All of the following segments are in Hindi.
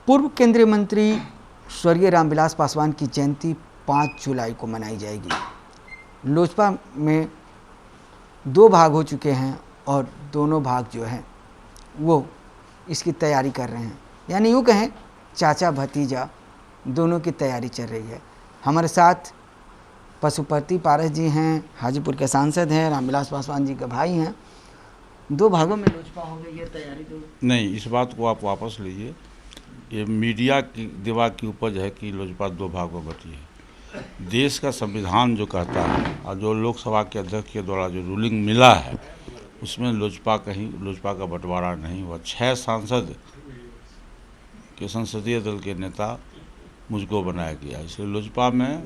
पूर्व केंद्रीय मंत्री स्वर्गीय रामविलास पासवान की जयंती 5 जुलाई को मनाई जाएगी। लोजपा में 2 भाग हो चुके हैं और दोनों भाग जो हैं वो इसकी तैयारी कर रहे हैं, यानी यूँ कहें चाचा भतीजा दोनों की तैयारी चल रही है। हमारे साथ पशुपति पारस जी हैं, हाजीपुर के सांसद हैं, रामविलास पासवान जी के भाई हैं। 2 भागों में लोजपा हो गई है तैयारी तो नहीं, इस बात को आप वापस लीजिए। ये मीडिया की दिमाग की उपज है कि लोजपा 2 भागों में बटी है। देश का संविधान जो कहता है और जो लोकसभा के अध्यक्ष के द्वारा जो रूलिंग मिला है उसमें लोजपा का बंटवारा नहीं हुआ। 6 सांसद के संसदीय दल के नेता मुझको बनाया गया, इसलिए लोजपा में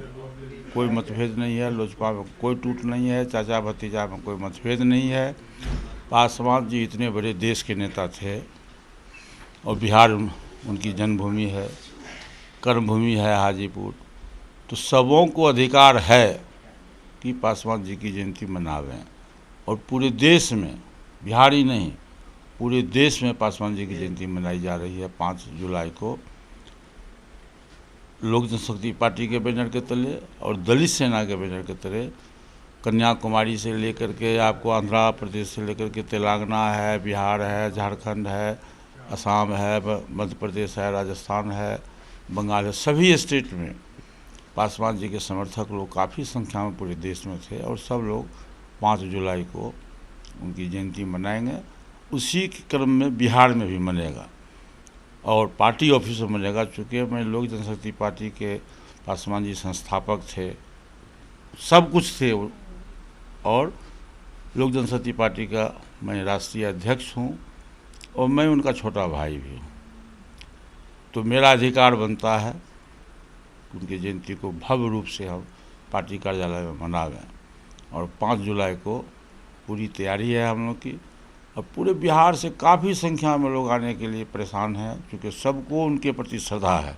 कोई मतभेद नहीं है, लोजपा में कोई टूट नहीं है, चाचा भतीजा में कोई मतभेद नहीं है। पासवान जी इतने बड़े देश के नेता थे और बिहार उनकी जन्मभूमि है, कर्मभूमि है हाजीपुर, तो सबों को अधिकार है कि पासवान जी की जयंती मनावें। और पूरे देश में, बिहार ही नहीं पूरे देश में पासवान जी की जयंती मनाई जा रही है 5 जुलाई को। लोक जनशक्ति पार्टी के बैनर के तले और दलित सेना के बैनर के तले कन्याकुमारी से लेकर के आपको आंध्र प्रदेश से लेकर के तेलंगाना है, बिहार है, झारखंड है, असम है, मध्य प्रदेश है, राजस्थान है, बंगाल है, सभी स्टेट में पासवान जी के समर्थक लोग काफ़ी संख्या में पूरे देश में थे और सब लोग 5 जुलाई को उनकी जयंती मनाएंगे। उसी के क्रम में बिहार में भी मनेगा और पार्टी ऑफिस में मनेगा। चूँकि मैं लोक जनशक्ति पार्टी के पासवान जी संस्थापक थे, सब कुछ थे और लोक जनशक्ति पार्टी का मैं राष्ट्रीय अध्यक्ष हूँ और मैं उनका छोटा भाई भी हूँ, तो मेरा अधिकार बनता है उनकी जयंती को भव्य रूप से हम पार्टी कार्यालय में मनावें। और 5 जुलाई को पूरी तैयारी है हम लोग की और पूरे बिहार से काफ़ी संख्या में लोग आने के लिए परेशान हैं, क्योंकि सबको उनके प्रति श्रद्धा है।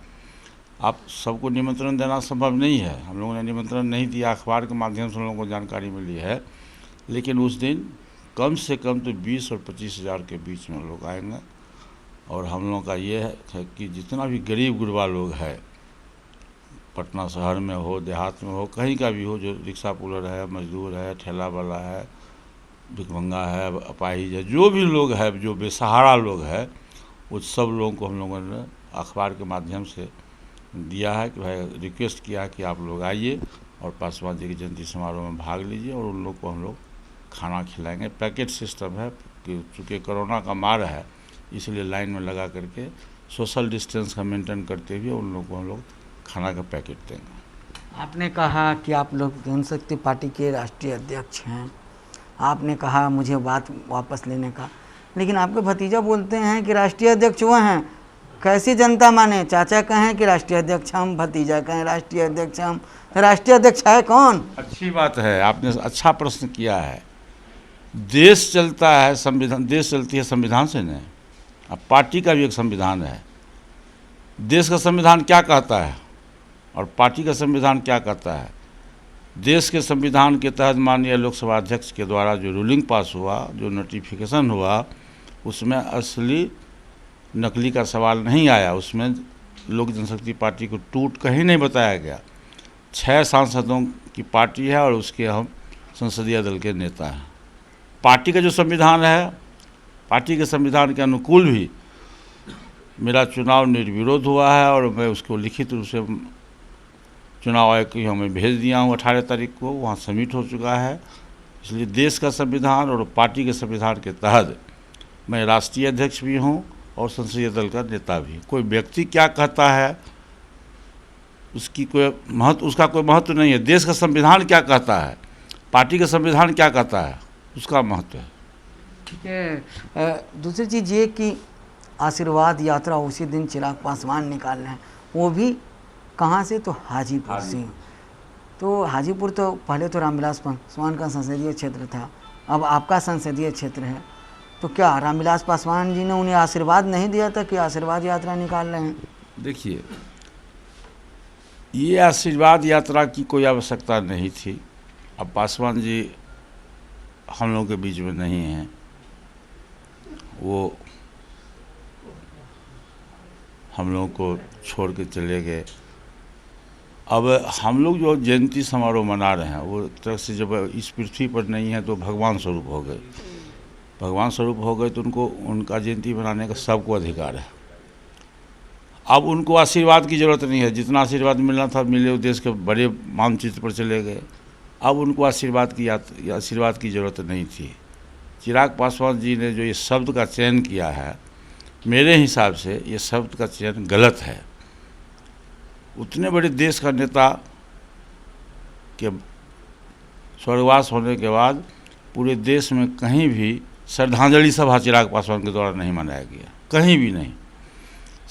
आप सबको निमंत्रण देना संभव नहीं है, हम लोगों ने निमंत्रण नहीं दिया, अखबार के माध्यम से हम लोगों को जानकारी मिली है, लेकिन उस दिन कम से कम तो 20 और 25 हज़ार के बीच में लोग आएंगे। और हम लोगों का ये है कि जितना भी गरीब गुरबा लोग है, पटना शहर में हो, देहात में हो, कहीं का भी हो, जो रिक्शा पुलर है, मजदूर है, ठेला वाला है, भिखमंगा है, अपाहिज है, जो भी लोग है, जो बेसहारा लोग है, उस सब लोगों को हम लोगों ने अखबार के माध्यम से दिया है कि भाई रिक्वेस्ट किया कि आप लोग आइए और पासवान जी की जयंती समारोह में भाग लीजिए और उन लोग को हम लोग खाना खिलाएंगे। पैकेट सिस्टम है कि चूँकि कोरोना का मार है इसलिए लाइन में लगा करके सोशल डिस्टेंस का मेंटेन करते हुए उन लोगों को हम लोग खाना का पैकेट देंगे। आपने कहा कि आप लोग जनशक्ति पार्टी के राष्ट्रीय अध्यक्ष हैं, आपने कहा मुझे बात वापस लेने का, लेकिन आपके भतीजा बोलते हैं कि राष्ट्रीय अध्यक्ष वो हैं। कैसी जनता माने? चाचा कहें कि राष्ट्रीय अध्यक्ष हम, भतीजा कहें राष्ट्रीय अध्यक्ष हम, राष्ट्रीय अध्यक्ष है कौन? अच्छी बात है, आपने अच्छा प्रश्न किया है। देश चलता है संविधान, देश चलती है संविधान से नहीं। अब पार्टी का भी एक संविधान है। देश का संविधान क्या कहता है और पार्टी का संविधान क्या कहता है? देश के संविधान के तहत माननीय लोकसभा अध्यक्ष के द्वारा जो रूलिंग पास हुआ, जो नोटिफिकेशन हुआ, उसमें असली नकली का सवाल नहीं आया। उसमें लोक जनशक्ति पार्टी को टूट कहीं नहीं बताया गया। 6 सांसदों की पार्टी है और उसके हम संसदीय दल के नेता हैं। पार्टी का जो संविधान है, पार्टी के संविधान के अनुकूल भी मेरा चुनाव निर्विरोध हुआ है और मैं उसको लिखित रूप से चुनाव आयोग की हमें भेज दिया हूँ 18 तारीख को, वहाँ सबमिट हो चुका है। इसलिए देश का संविधान और पार्टी के संविधान के तहत मैं राष्ट्रीय अध्यक्ष भी हूँ और संसदीय दल का नेता भी। कोई व्यक्ति क्या कहता है उसका कोई महत्व नहीं है। देश का संविधान क्या कहता है, पार्टी का संविधान क्या कहता है, उसका महत्व है। ठीक है। दूसरी चीज़ ये कि आशीर्वाद यात्रा उसी दिन चिराग पासवान निकालना है, वो भी कहाँ से? तो हाजीपुर से। तो हाजीपुर तो पहले तो रामविलास पासवान का संसदीय क्षेत्र था, अब आपका संसदीय क्षेत्र है, तो क्या रामविलास पासवान जी ने उन्हें आशीर्वाद नहीं दिया था कि आशीर्वाद यात्रा निकाल रहे हैं? देखिए, ये आशीर्वाद यात्रा की कोई आवश्यकता नहीं थी। अब पासवान जी हम लोगों के बीच में नहीं हैं, वो हम लोगों को छोड़ के चले गए। अब हम लोग जो जयंती समारोह मना रहे हैं वो एक तरह से जब इस पृथ्वी पर नहीं है तो भगवान स्वरूप हो गए। भगवान स्वरूप हो गए तो उनको उनका जयंती मनाने का सबको अधिकार है। अब उनको आशीर्वाद की ज़रूरत नहीं है, जितना आशीर्वाद मिलना था मिले, देश के बड़े मानचित्र पर चले गए। अब उनको आशीर्वाद की ज़रूरत नहीं थी। चिराग पासवान जी ने जो ये शब्द का चयन किया है, मेरे हिसाब से ये शब्द का चयन गलत है। उतने बड़े देश का नेता के स्वर्गवास होने के बाद पूरे देश में कहीं भी श्रद्धांजलि सभा चिराग पासवान के द्वारा नहीं मनाया गया, कहीं भी नहीं।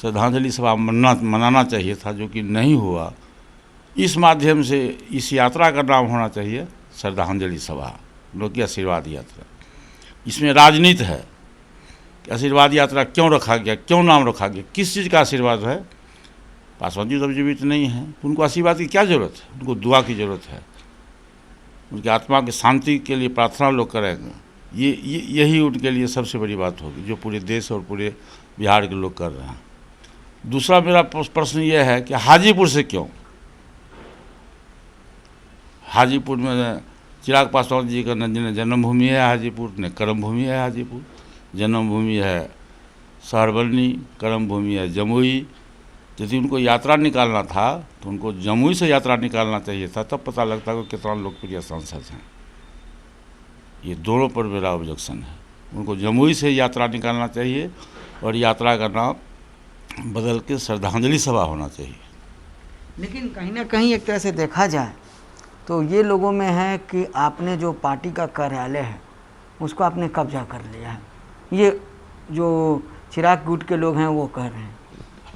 श्रद्धांजलि सभा मनाना चाहिए था, जो कि नहीं हुआ। इस माध्यम से इस यात्रा का नाम होना चाहिए श्रद्धांजलि सभा, न कि आशीर्वाद यात्रा। इसमें राजनीति है कि आशीर्वाद यात्रा क्यों रखा गया, क्यों नाम रखा गया, किस चीज़ का आशीर्वाद है। पासवान जी तब जीवित नहीं हैं, उनको आशीर्वाद की क्या ज़रूरत है, उनको दुआ की ज़रूरत है। उनकी आत्मा की शांति के लिए प्रार्थना लोग करेंगे। यही उनके लिए सबसे बड़ी बात होगी, जो पूरे देश और पूरे बिहार के लोग कर रहे हैं। दूसरा मेरा प्रश्न ये है कि हाजीपुर से क्यों? हाजीपुर में चिराग पासवान जी का न जन्मभूमि है हाजीपुर, न कर्मभूमि है हाजीपुर। जन्मभूमि है सहरबलनी, कर्मभूमि है जमुई। यदि उनको यात्रा निकालना था तो उनको जमुई से यात्रा निकालना चाहिए था, तब पता लगता कि कितना लोकप्रिय सांसद हैं। ये दोनों पर मेरा ऑब्जेक्शन है। उनको जमुई से यात्रा निकालना चाहिए और यात्रा का नाम बदल के श्रद्धांजलि सभा होना चाहिए। लेकिन कहीं ना कहीं एक तरह से देखा जाए तो ये लोगों में है कि आपने जो पार्टी का कार्यालय है उसको आपने कब्जा कर लिया है। ये जो चिराग गुट के लोग हैं वो कह रहे हैं।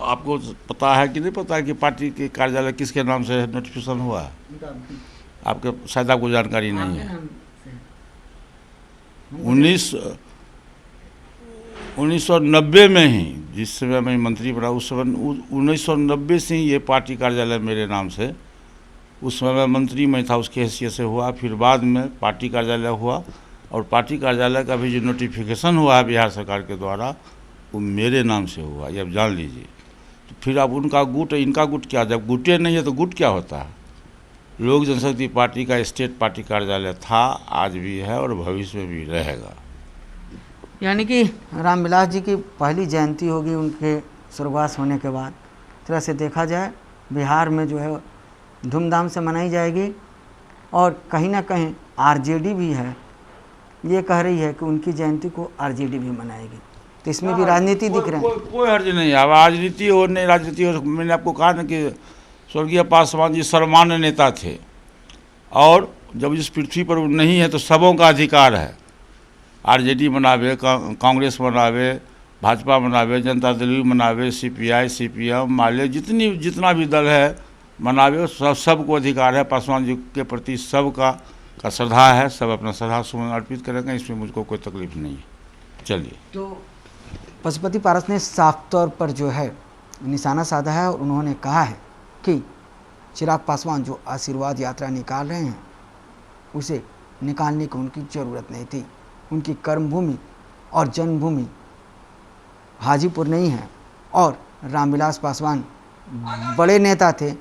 आपको पता है कि नहीं पता है कि पार्टी के कार्यालय किसके नाम से नोटिफिकेशन हुआ है? आपके शायद आपको जानकारी नहीं है। 1990 में ही, जिस समय मैं मंत्री बना, उस समय 1990 से ही ये पार्टी कार्यालय मेरे नाम से, उस समय मैं मंत्री में था, उसकी हैसियत से हुआ। फिर बाद में पार्टी कार्यालय हुआ और पार्टी कार्यालय का भी जो नोटिफिकेशन हुआ है बिहार सरकार के द्वारा, वो मेरे नाम से हुआ, ये आप जान लीजिए। तो फिर अब उनका गुट, इनका गुट क्या? जब गुटे नहीं है तो गुट क्या होता है? लोक जनशक्ति पार्टी का स्टेट पार्टी कार्यालय था, आज भी है और भविष्य में भी रहेगा। यानी कि रामविलास जी की पहली जयंती होगी उनके स्वर्गवास होने के बाद। तरह से देखा जाए बिहार में जो है धूमधाम से मनाई जाएगी। और कहीं ना कहीं आरजेडी भी है, ये कह रही है कि उनकी जयंती को आरजेडी भी मनाएगी। तो इसमें भी राजनीति दिख रहा है। कोई हर्ज नहीं है। अब राजनीति हो नहीं राजनीति हो, मैंने आपको कहा ना कि स्वर्गीय पासवान जी सर्वमान्य नेता थे, और जब इस पृथ्वी पर नहीं है तो सबों का अधिकार है। आरजेडी मनावे, कांग्रेस मनावे, भाजपा मनावे, जनता दल भी मनावे, सीपीआई, सीपीएम, माले, जितना भी दल है मनावे, सबको अधिकार है। पासवान जी के प्रति सबका श्रद्धा है, सब अपना श्रद्धा सुमन अर्पित करेंगे, इसमें मुझको कोई तकलीफ नहीं है। चलिए। तो पशुपति पारस ने साफ तौर पर जो है निशाना साधा है और उन्होंने कहा है कि चिराग पासवान जो आशीर्वाद यात्रा निकाल रहे हैं उसे निकालने की उनकी ज़रूरत नहीं थी। उनकी कर्मभूमि और जन्मभूमि हाजीपुर नहीं है, और रामविलास पासवान बड़े नेता थे,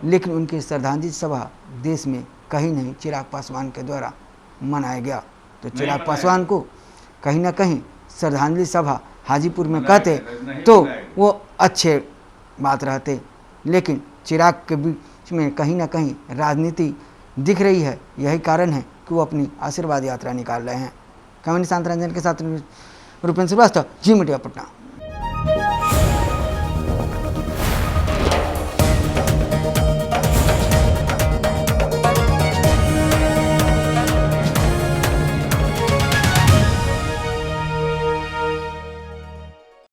लेकिन उनकी श्रद्धांजलि सभा देश में कहीं नहीं चिराग पासवान के द्वारा मनाया गया। तो चिराग पासवान को कहीं ना कहीं श्रद्धांजलि सभा हाजीपुर में कहते तो वो अच्छे बात रहते, लेकिन चिराग के बीच में कहीं ना कहीं राजनीति दिख रही है। यही कारण है कि वो अपनी आशीर्वाद यात्रा निकाल रहे हैं। कैमरा शांत रंजन के साथ रूपेंद्र श्रीवास्तव, जी मीडिया पटना।